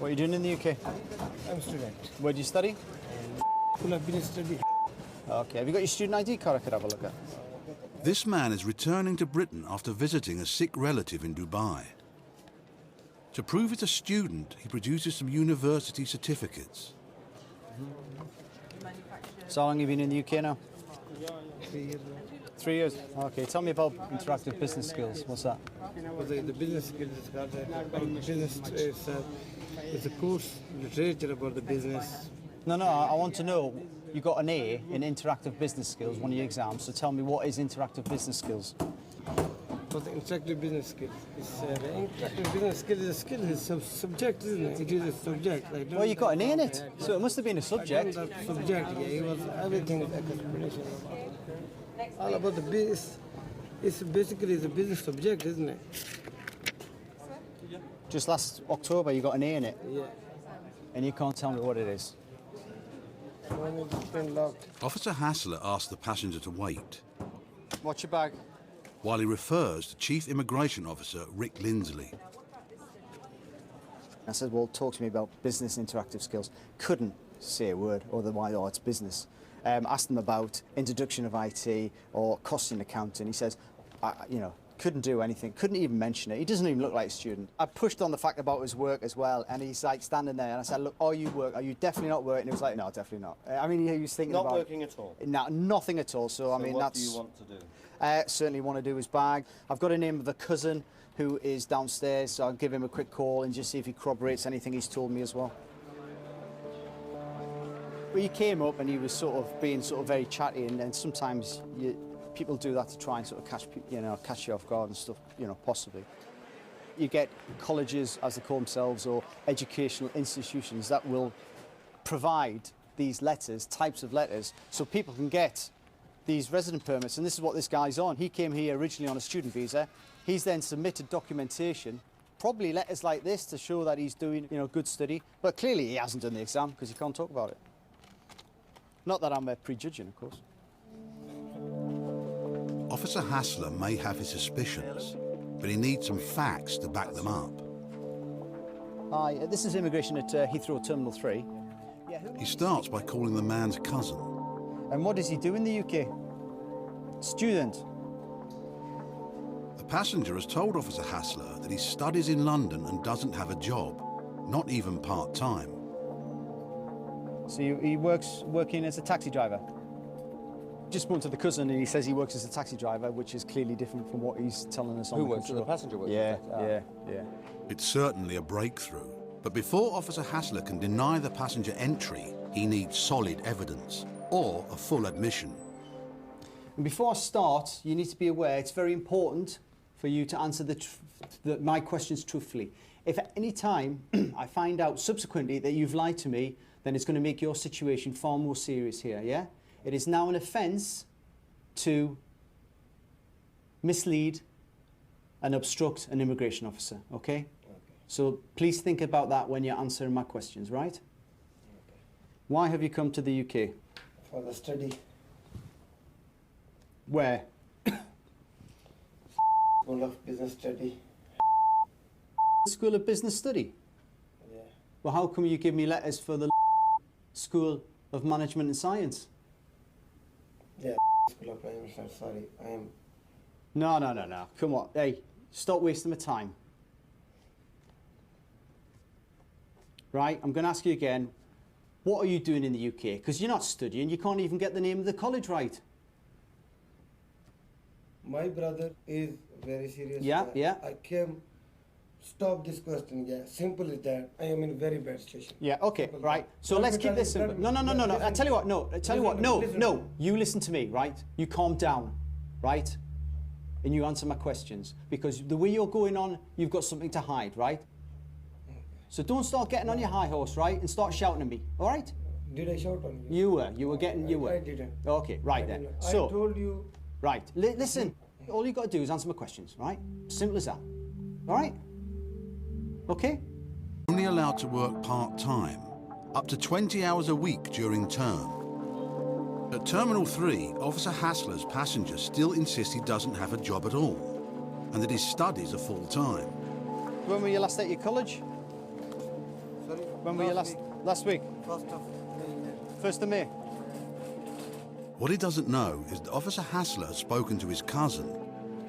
What are you doing in the UK? I'm a student. Where do you study? Full of business study. Okay, have you got your student ID card I could have a look at? This man is returning to Britain after visiting a sick relative in Dubai. To prove he's a student, he produces some university certificates. So how long have you been in the UK now? 3 years. 3 years. Okay, tell me about interactive business skills. What's that? The business skills is called business. It's a course literature about the business. No, I want to know, you got an A in interactive business skills, one of your exams, so tell me what is interactive business skills? For the interactive business skills, the interactive business skill is a skill, it's a subject, isn't it? It is a subject. Like, Well, you got an A in it, so it must have been a subject. Subject, yeah, it was everything like explanation. All about the business. It's basically the business subject, isn't it? Just last October you got an A in it, Yeah. and you can't tell me what it is. Officer Hassler asks the passenger to wait, What's your bag? while he refers to Chief Immigration Officer Rick Lindsley. I said, well, talk to me about business interactive skills. Couldn't say a word, otherwise, it's business. Asked him about introduction of IT or costing accounting. He says, couldn't do anything, couldn't even mention it. He doesn't even look like a student. I pushed on the fact about his work as well, and he's like standing there, and I said, look, are you definitely not working? He was like, no, definitely not. I mean, he was thinking Not about... working at all? No, nothing at all, so I mean, what that's... do you want to do? Certainly want to do his bag. I've got a name of a cousin who is downstairs, so I'll give him a quick call and just see if he corroborates anything he's told me as well. Well, he came up and he was sort of being very chatty, and sometimes people do that to try and sort of catch you off guard and stuff, possibly. You get colleges, as they call themselves, or educational institutions that will provide these letters, types of letters, so people can get these resident permits, and this is what this guy's on. He came here originally on a student visa. He's then submitted documentation, probably letters like this to show that he's doing, good study, but clearly he hasn't done the exam because he can't talk about it. Not that I'm prejudging, of course. Officer Hassler may have his suspicions, but he needs some facts to back them up. Hi, this is immigration at Heathrow Terminal 3. He starts by calling the man's cousin. And what does he do in the UK? Student. The passenger has told Officer Hassler that he studies in London and doesn't have a job, not even part-time. So he working as a taxi driver? Just spoke to the cousin and he says he works as a taxi driver, which is clearly different from what he's telling us on the control. The passenger works? Yeah. It's certainly a breakthrough. But before Officer Hassler can deny the passenger entry, he needs solid evidence or a full admission. And before I start, you need to be aware it's very important for you to answer my questions truthfully. If at any time I find out subsequently that you've lied to me, then it's going to make your situation far more serious here, yeah? It is now an offence to mislead and obstruct an immigration officer, okay? So please think about that when you're answering my questions, right? Okay. Why have you come to the UK? For the study. Where? School of Business Study. School of Business Study? Yeah. Well, how come you give me letters for the School of Management and Science? Yeah, School of Management, sorry, I am... No. Come on. Hey, stop wasting my time. Right, I'm going to ask you again, what are you doing in the UK? Because you're not studying, you can't even get the name of the college right. My brother is very serious. Yeah. I came, stop this question, yeah. Simple as that. I am in a very bad situation. Yeah, okay, Simple right. So let's keep this simple. No. I tell you what, no. You listen to me, right? You calm down, right? And you answer my questions. Because the way you're going on, you've got something to hide, right? So don't start getting on your high horse, right? And start shouting at me, all right? Did I shout on you? You were. I didn't. Okay, right then. So, I told you. Right, listen. All you got to do is answer my questions, right? Simple as that. All right? Okay? Only allowed to work part-time, up to 20 hours a week during term. At Terminal 3, Officer Hassler's passenger still insists he doesn't have a job at all, and that his studies are full-time. When were you last at your college? Sorry? When were you last week? 1st of May. 1st of May? What he doesn't know is that Officer Hassler has spoken to his cousin,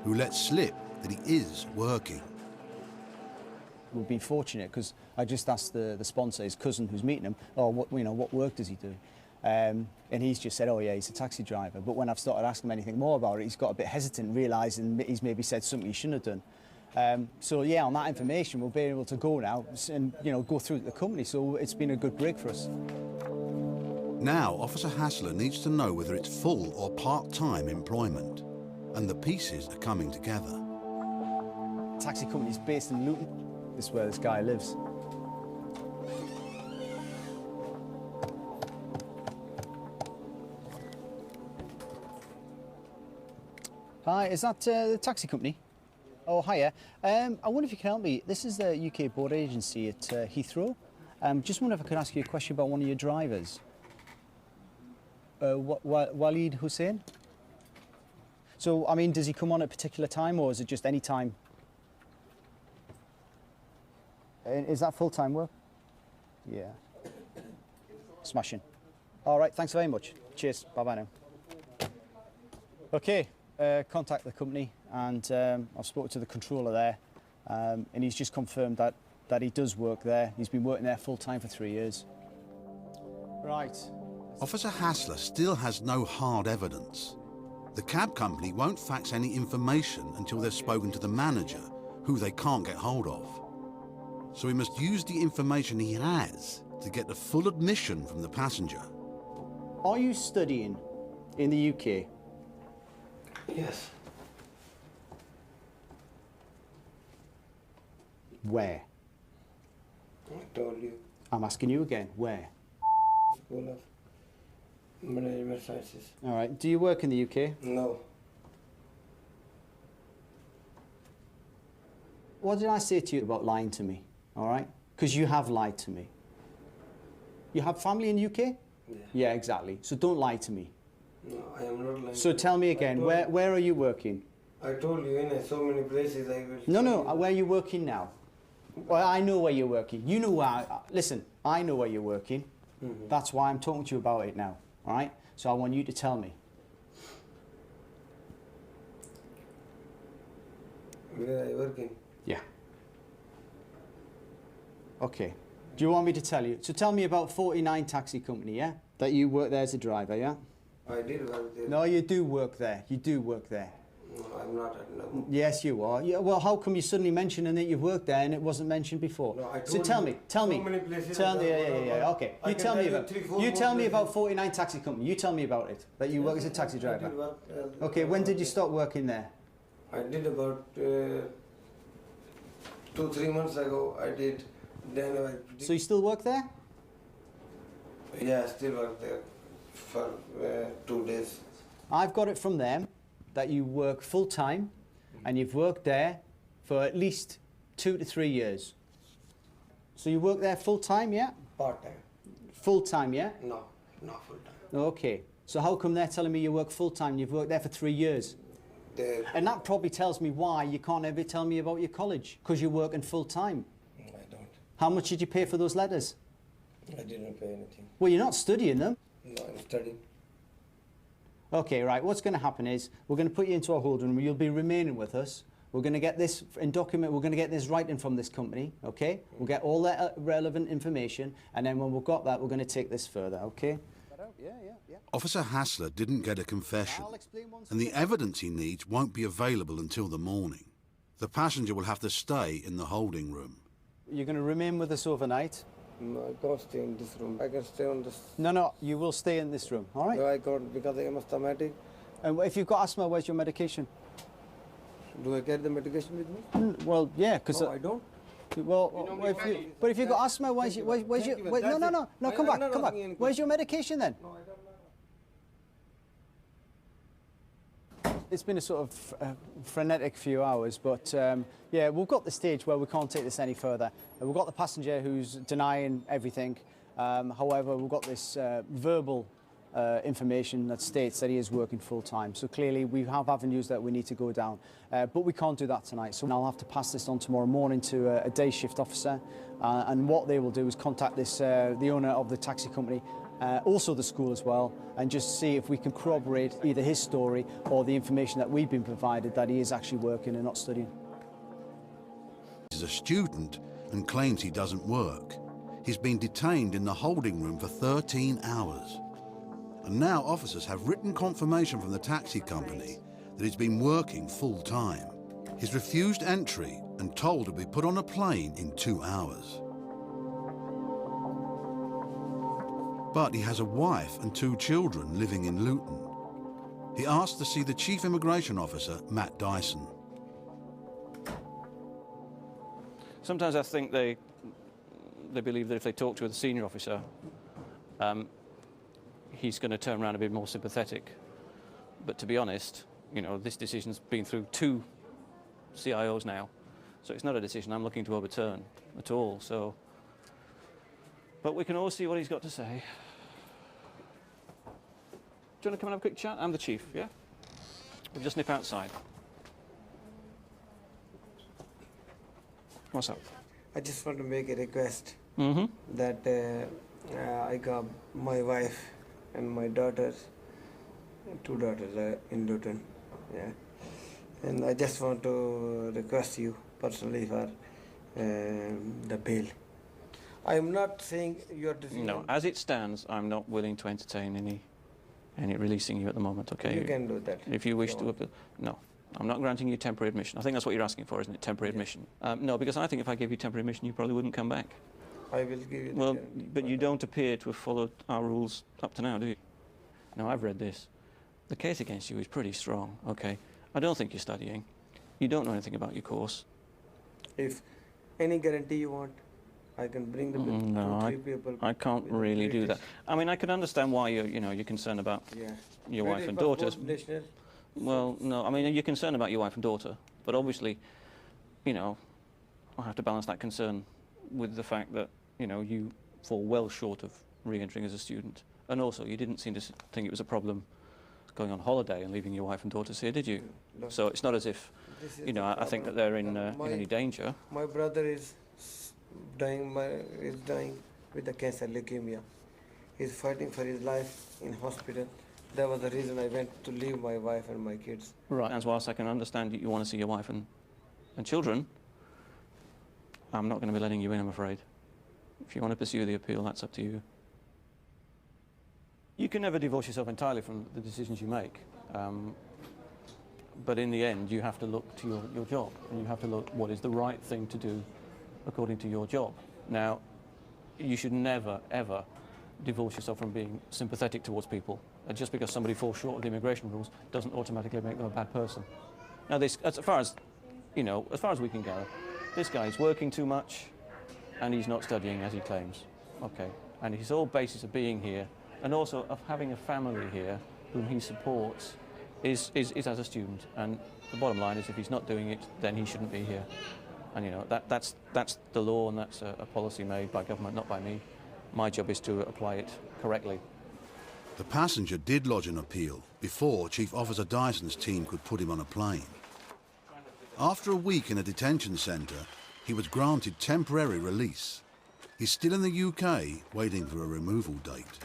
who let slip that he is working. We've been fortunate because I just asked the sponsor, his cousin who's meeting him, oh, what work does he do? And he's just said, oh yeah, he's a taxi driver. But when I've started asking him anything more about it, he's got a bit hesitant, realising he's maybe said something he shouldn't have done. So yeah, on that information, we'll be able to go now and go through the company. So it's been a good break for us. Now, Officer Hassler needs to know whether it's full or part-time employment, and the pieces are coming together. The taxi company's based in Luton. This is where this guy lives. Hi, is that the taxi company? Oh, hiya. I wonder if you can help me. This is the UK board agency at Heathrow. Just wonder if I could ask you a question about one of your drivers. Mahmood Hussain? So, I mean, does he come on at a particular time or is it just any time? Is that full-time work? Yeah. Smashing. All right, thanks very much. Cheers. Bye-bye now. OK, contact the company and I've spoken to the controller there and he's just confirmed that he does work there. He's been working there full-time for 3 years. Right. Officer Hassler still has no hard evidence. The cab company won't fax any information until they've spoken to the manager, who they can't get hold of. So he must use the information he has to get the full admission from the passenger. Are you studying in the UK? Yes. Where? I told you. I'm asking you again, where? School of Management Sciences. All right, do you work in the UK? No. What did I say to you about lying to me, all right? Because you have lied to me. You have family in the UK? Yeah. Yeah, exactly. So don't lie to me. No, I am not lying. So tell me again, where are you working? I told you in so many places I will... No, where are you working now? Well, I know where you're working. You know where... listen, I know where you're working. Mm-hmm. That's why I'm talking to you about it now, all right? So I want you to tell me. Where I working? Yeah. Okay. Do you want me to tell you? So tell me about 49 Taxi Company, yeah? That you work there as a driver, yeah? I did work there. No, you do work there. You do work there. No, I'm not at level. Yes, you are. Yeah, well, how come you suddenly mentioning that you've worked there and it wasn't mentioned before? No, I so told tell you me, tell me. so many places tell I've me, done yeah. Okay. I You can tell me tell you about. 3, 4 You tell me more about places. 49 Taxi Company. You tell me about it. That you work as a taxi driver. Okay. When did you start working there? I did about 2-3 months ago. I did. Then I. So you still work there? Yeah, I still work there for 2 days. I've got it from them that you work full time, and you've worked there for at least 2 to 3 years. So you work there full time, yeah? Part time. Full time, yeah? No, not full time. Okay. So how come they're telling me you work full time and you've worked there for 3 years? There. And that probably tells me why you can't ever tell me about your college, because you're working full time. I don't. How much did you pay for those letters? I didn't pay anything. Well, you're not studying them. No, I'm studying. Okay, right. What's going to happen is we're going to put you into our holding room. You'll be remaining with us. We're going to get this in document. We're going to get this writing from this company. Okay. We'll get all that relevant information, and then when we've got that, we're going to take this further. Okay. Yeah. Officer Hassler didn't get a confession, I'll explain once and the evidence he needs won't be available until the morning. The passenger will have to stay in the holding room. You're going to remain with us overnight. No, I can't stay in this room. I can stay on this. No, you will stay in this room. All right. No, I can't because I am asthmatic. And if you've got asthma, where's your medication? Do I carry the medication with me? Well, yeah, because No, I don't. well, if you've got asthma, where's your no, come back. Where's your medication then? No, I don't know. It's been a sort of frenetic few hours, but yeah, we've got the stage where we can't take this any further. We've got the passenger who's denying everything. However, we've got this verbal information that states that he is working full-time. So clearly we have avenues that we need to go down, but we can't do that tonight. So I'll have to pass this on tomorrow morning to a day shift officer, and what they will do is contact the owner of the taxi company, also the school as well, and just see if we can corroborate either his story or the information that we've been provided that he is actually working and not studying. He's a student and claims he doesn't work. He's been detained in the holding room for 13 hours. And now officers have written confirmation from the taxi company that he's been working full-time. He's refused entry and told to be put on a plane in 2 hours. But he has a wife and 2 children living in Luton. He asked to see the Chief Immigration Officer, Matt Dyson. Sometimes I think they believe that if they talk to a senior officer, he's going to turn around and be more sympathetic. But to be honest, you know, this decision's been through 2 CIOs now, so it's not a decision I'm looking to overturn at all. So, but we can all see what he's got to say. Do you want to come and have a quick chat? I'm the chief, yeah? We'll just nip outside. What's up? I just want to make a request Mm-hmm. that I got my wife and my daughters, 2 daughters in Luton, yeah. And I just want to request you personally for the bail. I'm not saying your decision. No, as it stands, I'm not willing to entertain any releasing you at the moment, okay? You can do that. If you wish to appeal. No, I'm not granting you temporary admission. I think that's what you're asking for, isn't it? Temporary admission. No, because I think if I gave you temporary admission, you probably wouldn't come back. I will give you Well, but you don't appear to have followed our rules up to now, do you? Now, I've read this. The case against you is pretty strong, okay? I don't think you're studying. You don't know anything about your course. If any guarantee you want, I can bring the bill. No, 2, 3 people. I can't with really do that. British. I mean, I can understand why you're concerned about Yeah. your wife and British daughters. passport, national. Well, no, I mean, you're concerned about your wife and daughter, but obviously, you know, I have to balance that concern with the fact that, you know, you fall well short of re-entering as a student. And also, you didn't seem to think it was a problem going on holiday and leaving your wife and daughters here, did you? No. So it's not as if, This is you know, the I think that problem. they're in any danger. My brother is dying with the cancer, leukemia. He's fighting for his life in hospital. That was the reason I went to leave my wife and my kids. Right. As whilst I can understand you want to see your wife and children, I'm not going to be letting you in, I'm afraid. If you want to pursue the appeal, that's up to you. You can never divorce yourself entirely from the decisions you make. But in the end, you have to look to your job, and you have to look what is the right thing to do according to your job. Now, you should never, ever divorce yourself from being sympathetic towards people. Just because somebody falls short of the immigration rules doesn't automatically make them a bad person. Now, this, as far as, you know, as far as we can go, this guy is working too much, and he's not studying as he claims. Okay, and his whole basis of being here, and also of having a family here whom he supports, is as a student. And the bottom line is, if he's not doing it, then he shouldn't be here. And you know, that's the law, and that's a policy made by government, not by me. My job is to apply it correctly. The passenger did lodge an appeal before Chief Officer Dyson's team could put him on a plane. After a week in a detention centre, he was granted temporary release. He's still in the UK, waiting for a removal date.